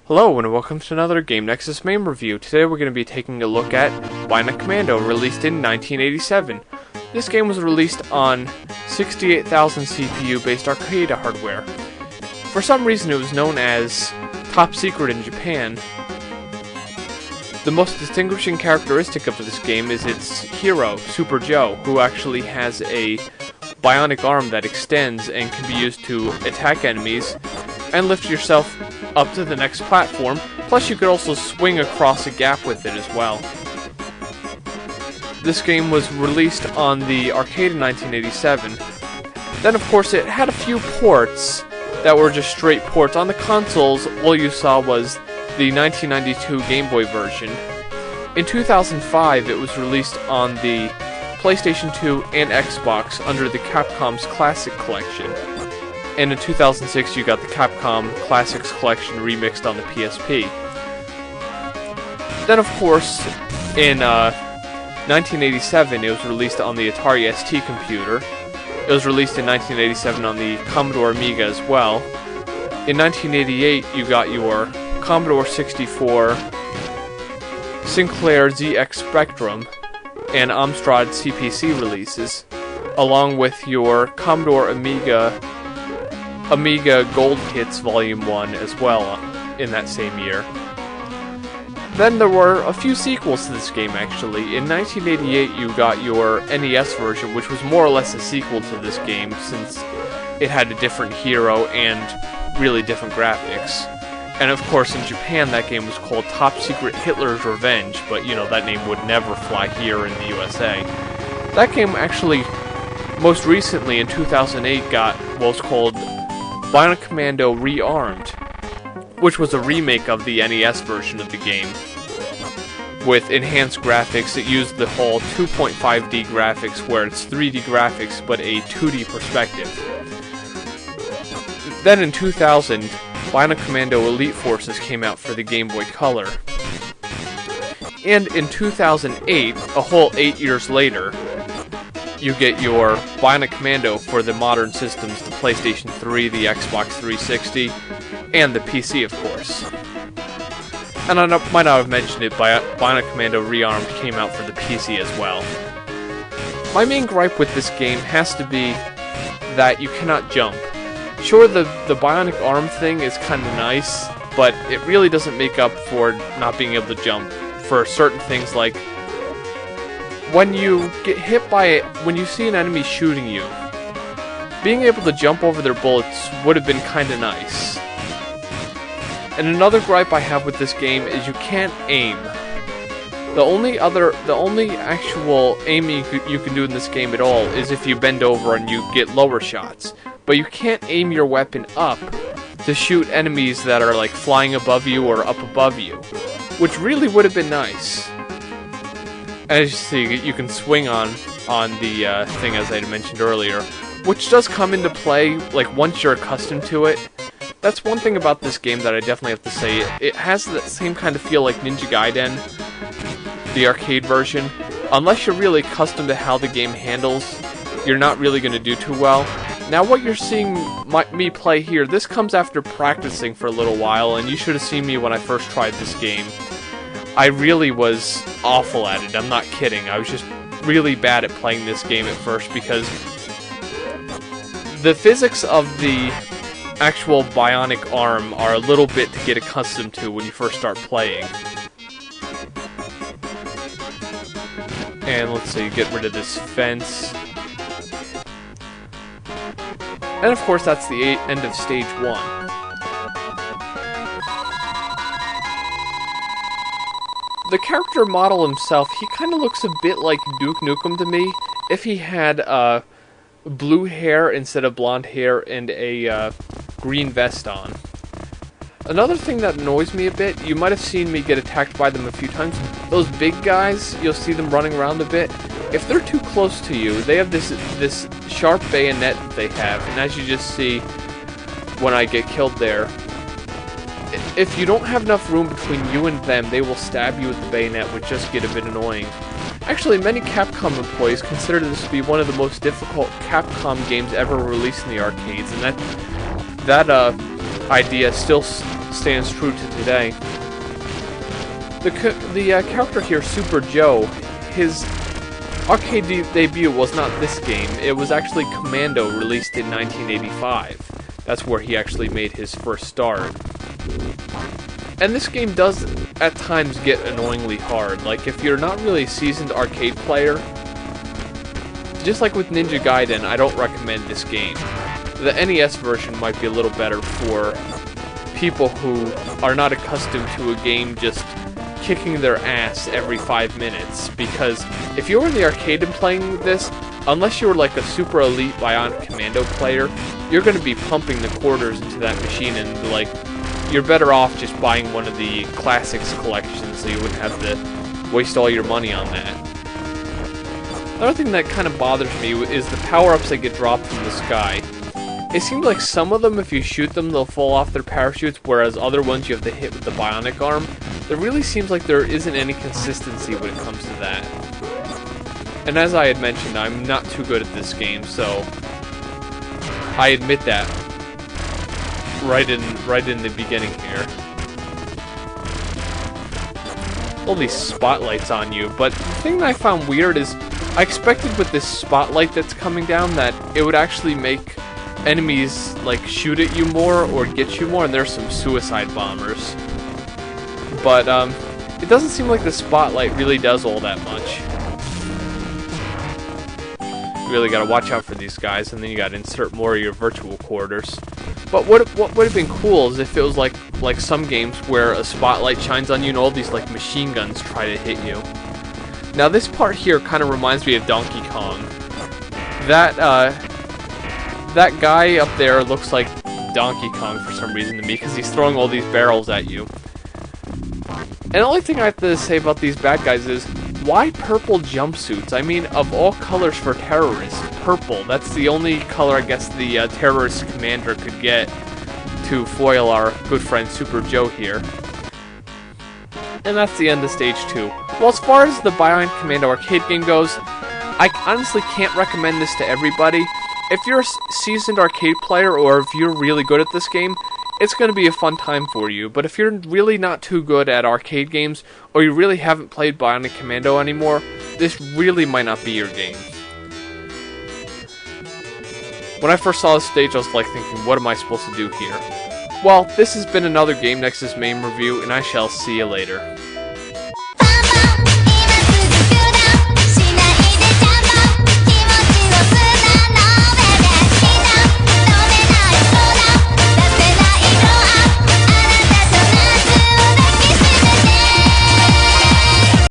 Hello and welcome to another Game Nexus Mame review. Today we're going to be taking a look at Bionic Commando, released in 1987. This game was released on 68,000 CPU based arcade hardware. For some reason it was known as top secret in Japan. The most distinguishing characteristic of this game is its hero, Super Joe, who actually has a bionic arm that extends and can be used to attack enemies and lift yourself up to the next platform. Plus you could also swing across a gap with it as well. This game was released on the arcade in 1987. Then of course it had a few ports that were just straight ports. On the consoles, all you saw was the 1992 Game Boy version. In 2005 it was released on the PlayStation 2 and Xbox under the Capcom's Classic Collection. And in 2006 you got the Capcom Classics Collection remixed on the PSP. Then of course, in 1987 it was released on the Atari ST computer. It was released in 1987 on the Commodore Amiga as well. In 1988 you got your Commodore 64, Sinclair ZX Spectrum, and Amstrad CPC releases, along with your Commodore Amiga Gold Hits Volume 1 as well in that same year. Then there were a few sequels to this game actually. In 1988 you got your NES version, which was more or less a sequel to this game since it had a different hero and really different graphics. And of course in Japan that game was called Top Secret Hitler's Revenge, but you know, that name would never fly here in the USA. That game actually, most recently in 2008, got what was called Bionic Commando Rearmed, which was a remake of the NES version of the game with enhanced graphics. It used the whole 2.5D graphics where it's 3D graphics but a 2D perspective. Then in 2000, Bionic Commando Elite Forces came out for the Game Boy Color. And in 2008, a whole 8 years later, you get your Bionic Commando for the modern systems, the PlayStation 3, the Xbox 360, and the PC, of course. And I might not have mentioned it, Bionic Commando Rearmed came out for the PC as well. My main gripe with this game has to be that you cannot jump. Sure, the bionic arm thing is kinda nice, but it really doesn't make up for not being able to jump for certain things like when you get hit by it, when you see an enemy shooting you, being able to jump over their bullets would have been kinda nice. And another gripe I have with this game is you can't aim. The only actual aiming you can do in this game at all is if you bend over and you get lower shots. But you can't aim your weapon up to shoot enemies that are like flying above you or up above you, which really would have been nice. As you see, you can swing on the thing, as I had mentioned earlier, which does come into play like once you're accustomed to it. That's one thing about this game that I definitely have to say. It has that same kind of feel like Ninja Gaiden, the arcade version. Unless you're really accustomed to how the game handles, you're not really going to do too well. Now what you're seeing me play here, this comes after practicing for a little while, and you should have seen me when I first tried this game. I really was awful at it, I'm not kidding. I was just really bad at playing this game at first because the physics of the actual bionic arm are a little bit to get accustomed to when you first start playing. And let's see, get rid of this fence. And of course that's the end of stage 1. The character model himself, he kind of looks a bit like Duke Nukem to me, if he had blue hair instead of blonde hair and a green vest on. Another thing that annoys me a bit, you might have seen me get attacked by them a few times. Those big guys, you'll see them running around a bit. If they're too close to you, they have this sharp bayonet that they have, and as you just see when I get killed there, if you don't have enough room between you and them, they will stab you with the bayonet, which just get a bit annoying. Actually, many Capcom employees consider this to be one of the most difficult Capcom games ever released in the arcades, and that idea still stands true to today. The character here, Super Joe, his arcade debut was not this game. It was actually Commando, released in 1985. That's where he actually made his first start. And this game does, at times, get annoyingly hard. Like, if you're not really a seasoned arcade player, just like with Ninja Gaiden, I don't recommend this game. The NES version might be a little better for people who are not accustomed to a game just kicking their ass every 5 minutes, because if you were in the arcade and playing this, unless you were like a super elite Bionic Commando player, you're going to be pumping the quarters into that machine, and like, you're better off just buying one of the classics collections so you wouldn't have to waste all your money on that. Another thing that kind of bothers me is the power-ups that get dropped from the sky. It seems like some of them, if you shoot them, they'll fall off their parachutes, whereas other ones you have to hit with the bionic arm. There really seems like there isn't any consistency when it comes to that. And as I had mentioned, I'm not too good at this game, so I admit that right in the beginning here. All these spotlights on you, but the thing that I found weird is I expected with this spotlight that's coming down that it would actually make enemies like shoot at you more or get you more, and there's some suicide bombers. But it doesn't seem like the spotlight really does all that much. You really gotta watch out for these guys, and then you gotta insert more of your virtual quarters. But what would have been cool is if it was like some games where a spotlight shines on you and all these like machine guns try to hit you. Now this part here kind of reminds me of Donkey Kong. That guy up there looks like Donkey Kong for some reason to me, because he's throwing all these barrels at you. And the only thing I have to say about these bad guys is, why purple jumpsuits? I mean, of all colors for terrorists, purple. That's the only color I guess the terrorist commander could get to foil our good friend Super Joe here. And that's the end of Stage 2. Well, as far as the Bionic Commando arcade game goes, I honestly can't recommend this to everybody. If you're a seasoned arcade player, or if you're really good at this game, it's going to be a fun time for you. But if you're really not too good at arcade games, or you really haven't played Bionic Commando anymore, this really might not be your game. When I first saw this stage, I was like thinking, what am I supposed to do here? Well, this has been another Game Nexus Mame review, and I shall see you later.